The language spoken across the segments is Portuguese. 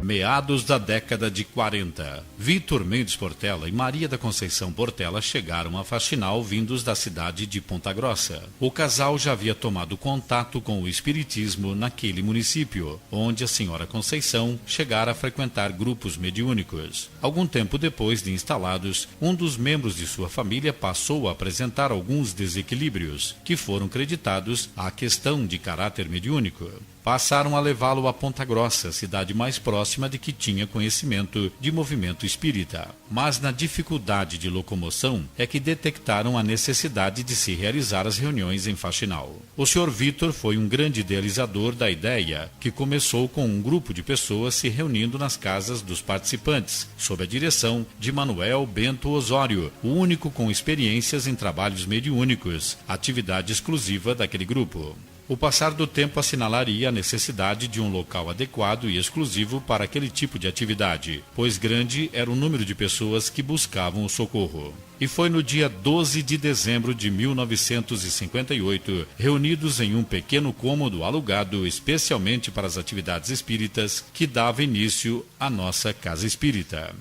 Meados da década de 40, Vitor Mendes Portela e Maria da Conceição Portela chegaram a Faxinal vindos da cidade de Ponta Grossa. O casal já havia tomado contato com o espiritismo naquele município, onde a senhora Conceição chegara a frequentar grupos mediúnicos. Algum tempo depois de instalados, um dos membros de sua família passou a apresentar alguns desequilíbrios, que foram creditados à questão de caráter mediúnico. Passaram a levá-lo a Ponta Grossa, cidade mais próxima de que tinha conhecimento de movimento espírita. Mas na dificuldade de locomoção é que detectaram a necessidade de se realizar as reuniões em Faxinal. O Sr. Vitor foi um grande idealizador da ideia, que começou com um grupo de pessoas se reunindo nas casas dos participantes, sob a direção de Manuel Bento Osório, o único com experiências em trabalhos mediúnicos, atividade exclusiva daquele grupo. O passar do tempo assinalaria a necessidade de um local adequado e exclusivo para aquele tipo de atividade, pois grande era o número de pessoas que buscavam o socorro. E foi no dia 12 de dezembro de 1958, reunidos em um pequeno cômodo alugado especialmente para as atividades espíritas, que dava início à nossa Casa Espírita.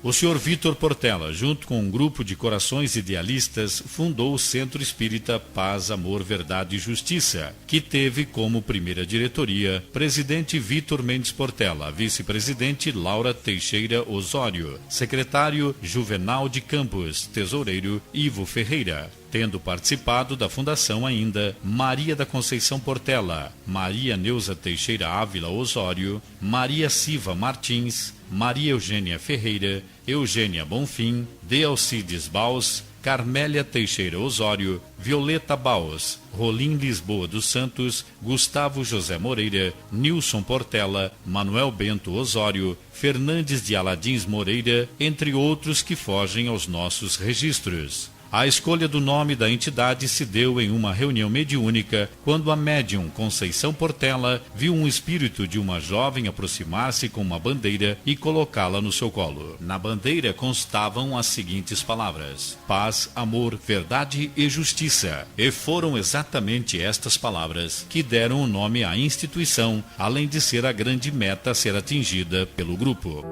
O Sr. Vitor Portela, junto com um grupo de corações idealistas, fundou o Centro Espírita Paz, Amor, Verdade e Justiça, que teve como primeira diretoria presidente Vitor Mendes Portela, vice-presidente Laura Teixeira Osório, secretário Juvenal de Campos, tesoureiro Ivo Ferreira. Tendo participado da fundação ainda Maria da Conceição Portela, Maria Neuza Teixeira Ávila Osório, Maria Siva Martins, Maria Eugênia Ferreira, Eugênia Bonfim, Dealcides Baus, Carmélia Teixeira Osório, Violeta Baus, Rolim Lisboa dos Santos, Gustavo José Moreira, Nilson Portela, Manuel Bento Osório, Fernandes de Aladins Moreira, entre outros que fogem aos nossos registros. A escolha do nome da entidade se deu em uma reunião mediúnica, quando a médium Conceição Portela viu um espírito de uma jovem aproximar-se com uma bandeira e colocá-la no seu colo. Na bandeira constavam as seguintes palavras: paz, amor, verdade e justiça. E foram exatamente estas palavras que deram o nome à instituição, além de ser a grande meta a ser atingida pelo grupo.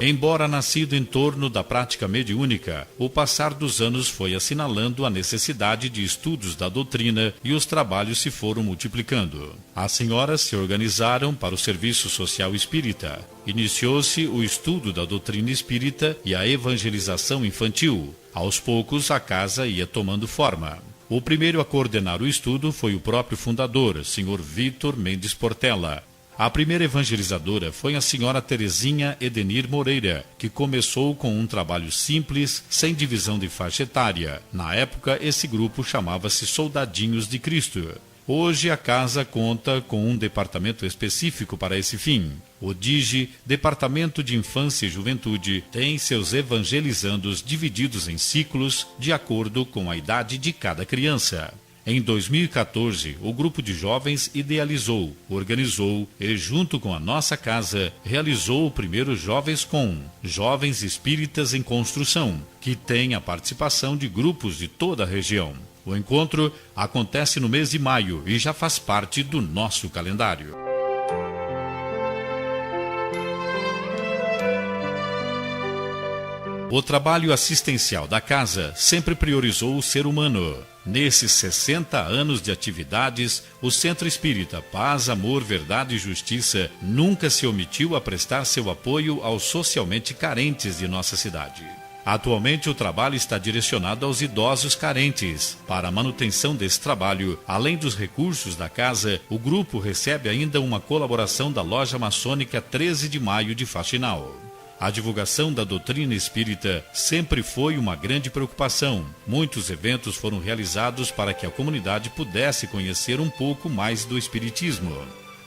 Embora nascido em torno da prática mediúnica, o passar dos anos foi assinalando a necessidade de estudos da doutrina e os trabalhos se foram multiplicando. As senhoras se organizaram para o serviço social espírita. Iniciou-se o estudo da doutrina espírita e a evangelização infantil. Aos poucos, a casa ia tomando forma. O primeiro a coordenar o estudo foi o próprio fundador, Sr. Vitor Mendes Portela. A primeira evangelizadora foi a senhora Terezinha Edenir Moreira, que começou com um trabalho simples, sem divisão de faixa etária. Na época, esse grupo chamava-se Soldadinhos de Cristo. Hoje, a casa conta com um departamento específico para esse fim. O DIGE, Departamento de Infância e Juventude, tem seus evangelizandos divididos em ciclos, de acordo com a idade de cada criança. Em 2014, o grupo de jovens idealizou, organizou e, junto com a nossa casa, realizou o primeiro Jovens Com, Jovens Espíritas em Construção, que tem a participação de grupos de toda a região. O encontro acontece no mês de maio e já faz parte do nosso calendário. O trabalho assistencial da casa sempre priorizou o ser humano. Nesses 60 anos de atividades, o Centro Espírita Paz, Amor, Verdade e Justiça nunca se omitiu a prestar seu apoio aos socialmente carentes de nossa cidade. Atualmente, o trabalho está direcionado aos idosos carentes. Para a manutenção desse trabalho, além dos recursos da casa, o grupo recebe ainda uma colaboração da Loja Maçônica 13 de Maio de Faxinal. A divulgação da doutrina espírita sempre foi uma grande preocupação. Muitos eventos foram realizados para que a comunidade pudesse conhecer um pouco mais do espiritismo.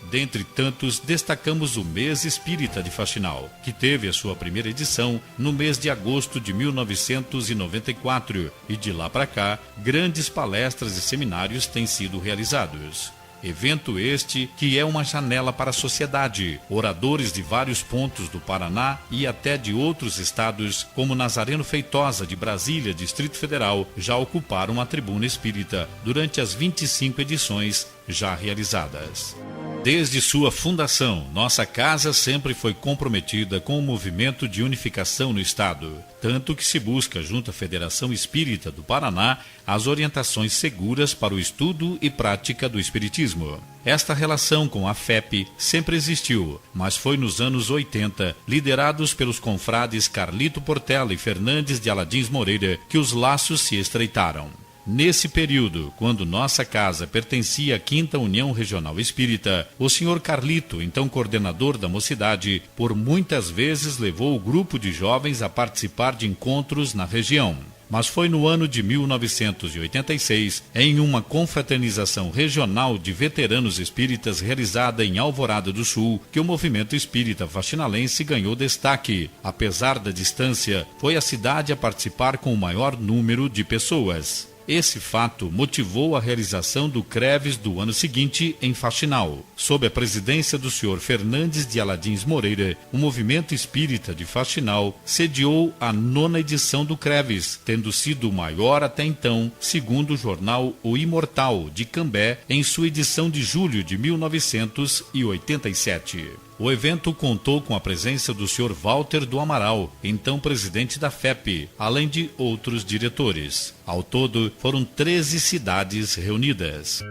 Dentre tantos, destacamos o Mês Espírita de Faxinal, que teve a sua primeira edição no mês de agosto de 1994, e de lá para cá, grandes palestras e seminários têm sido realizados. Evento este que é uma janela para a sociedade. Oradores de vários pontos do Paraná e até de outros estados, como Nazareno Feitosa, de Brasília, Distrito Federal, já ocuparam a tribuna espírita durante as 25 edições já realizadas. Desde sua fundação, nossa casa sempre foi comprometida com o movimento de unificação no Estado, tanto que se busca, junto à Federação Espírita do Paraná, as orientações seguras para o estudo e prática do Espiritismo. Esta relação com a FEP sempre existiu, mas foi nos anos 80, liderados pelos confrades Carlito Portela e Fernandes de Aladins Moreira, que os laços se estreitaram. Nesse período, quando nossa casa pertencia à 5ª União Regional Espírita, o senhor Carlito, então coordenador da mocidade, por muitas vezes levou o grupo de jovens a participar de encontros na região. Mas foi no ano de 1986, em uma confraternização regional de veteranos espíritas realizada em Alvorada do Sul, que o movimento espírita faxinalense ganhou destaque. Apesar da distância, foi a cidade a participar com o maior número de pessoas. Esse fato motivou a realização do CREVES do ano seguinte em Faxinal. Sob a presidência do senhor Fernandes de Aladins Moreira, o movimento espírita de Faxinal sediou a 9ª edição do CREVES, tendo sido o maior até então, segundo o jornal O Imortal, de Cambé, em sua edição de julho de 1987. O evento contou com a presença do Sr. Walter do Amaral, então presidente da FEP, além de outros diretores. Ao todo, foram 13 cidades reunidas.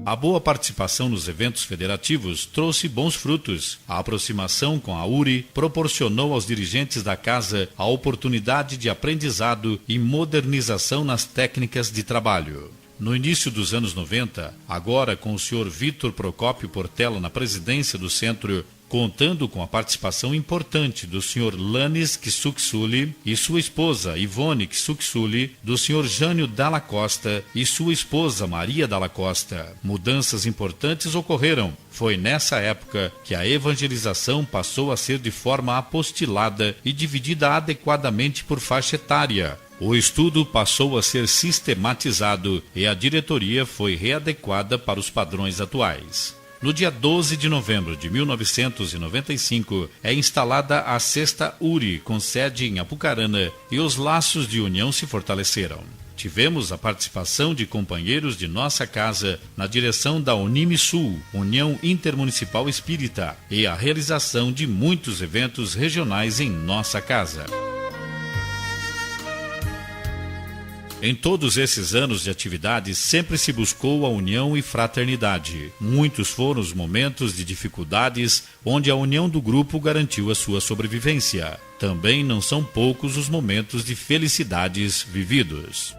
A boa participação nos eventos federativos trouxe bons frutos. A aproximação com a URI proporcionou aos dirigentes da casa a oportunidade de aprendizado e modernização nas técnicas de trabalho. No início dos anos 90, agora com o senhor Vitor Procópio Portela na presidência do centro, contando com a participação importante do senhor Lanes Kisuksuli e sua esposa Ivone Kisuksuli, do senhor Jânio Dalla Costa e sua esposa Maria Dalla Costa. Mudanças importantes ocorreram. Foi nessa época que a evangelização passou a ser de forma apostilada e dividida adequadamente por faixa etária. O estudo passou a ser sistematizado e a diretoria foi readequada para os padrões atuais. No dia 12 de novembro de 1995, é instalada a 6ª URI, com sede em Apucarana, e os laços de união se fortaleceram. Tivemos a participação de companheiros de nossa casa na direção da Unimisul, União Intermunicipal Espírita, e a realização de muitos eventos regionais em nossa casa. Em todos esses anos de atividade, sempre se buscou a união e fraternidade. Muitos foram os momentos de dificuldades onde a união do grupo garantiu a sua sobrevivência. Também não são poucos os momentos de felicidades vividos.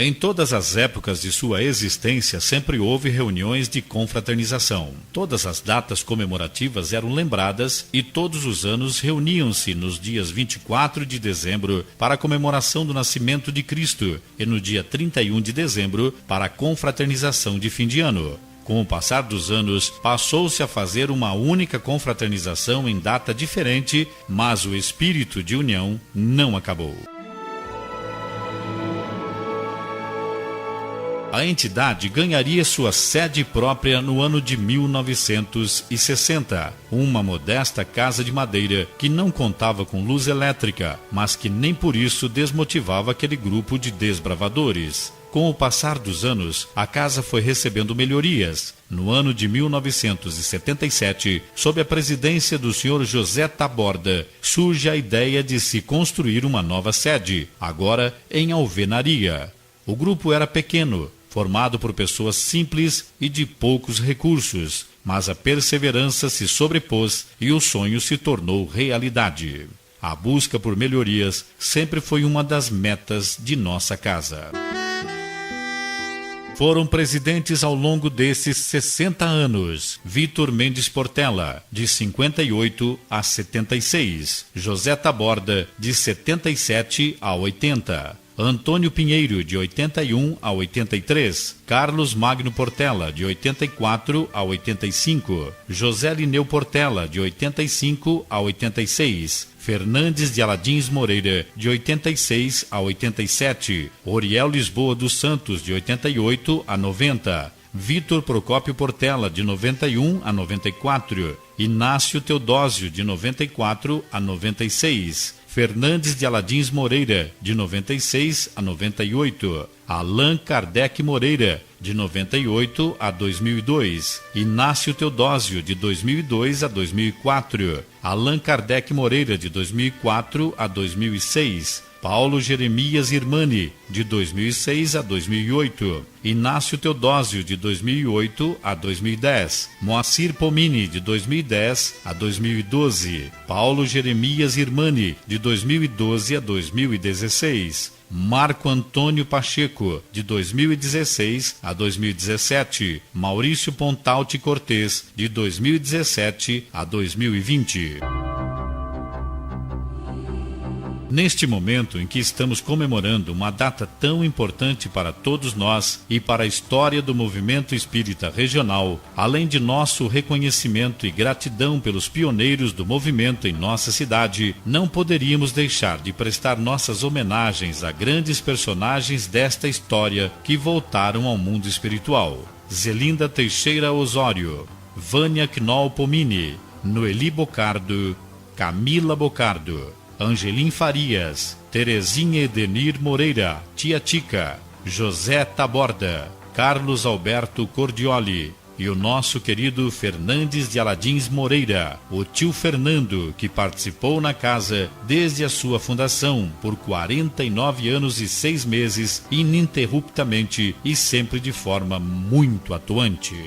Em todas as épocas de sua existência, sempre houve reuniões de confraternização. Todas as datas comemorativas eram lembradas e todos os anos reuniam-se nos dias 24 de dezembro para a comemoração do nascimento de Cristo e no dia 31 de dezembro para a confraternização de fim de ano. Com o passar dos anos, passou-se a fazer uma única confraternização em data diferente, mas o espírito de união não acabou. A entidade ganharia sua sede própria no ano de 1960, uma modesta casa de madeira que não contava com luz elétrica, mas que nem por isso desmotivava aquele grupo de desbravadores. Com o passar dos anos, a casa foi recebendo melhorias. No ano de 1977, sob a presidência do Sr. José Taborda, surge a ideia de se construir uma nova sede, agora em alvenaria. O grupo era pequeno, formado por pessoas simples e de poucos recursos, mas a perseverança se sobrepôs e o sonho se tornou realidade. A busca por melhorias sempre foi uma das metas de nossa casa. Foram presidentes ao longo desses 60 anos: Vitor Mendes Portela, de 58 a 76, José Taborda, de 77 a 80, Antônio Pinheiro, de 81 a 83, Carlos Magno Portela, de 84 a 85, José Lineu Portela, de 85 a 86, Fernandes de Aladins Moreira, de 86 a 87, Oriel Lisboa dos Santos, de 88 a 90, Vitor Procópio Portela, de 91 a 94, Inácio Teodósio, de 94 a 96, Fernandes de Aladins Moreira, de 96 a 98. Allan Kardec Moreira, de 98 a 2002. Inácio Teodósio, de 2002 a 2004. Allan Kardec Moreira, de 2004 a 2006. Paulo Jeremias Irmani, de 2006 a 2008. Inácio Teodósio, de 2008 a 2010. Moacir Pomini, de 2010 a 2012. Paulo Jeremias Irmani, de 2012 a 2016. Marco Antônio Pacheco, de 2016 a 2017. Maurício Pontalti Cortez, de 2017 a 2020. Neste momento em que estamos comemorando uma data tão importante para todos nós e para a história do movimento espírita regional, além de nosso reconhecimento e gratidão pelos pioneiros do movimento em nossa cidade, não poderíamos deixar de prestar nossas homenagens a grandes personagens desta história que voltaram ao mundo espiritual. Zelinda Teixeira Osório, Vânia Knoll Pomini, Noeli Bocardo, Camila Bocardo, Angelim Farias, Terezinha Edenir Moreira, Tia Tica, José Taborda, Carlos Alberto Cordioli e o nosso querido Fernandes de Aladins Moreira, o tio Fernando, que participou na casa desde a sua fundação por 49 anos e 6 meses, ininterruptamente e sempre de forma muito atuante.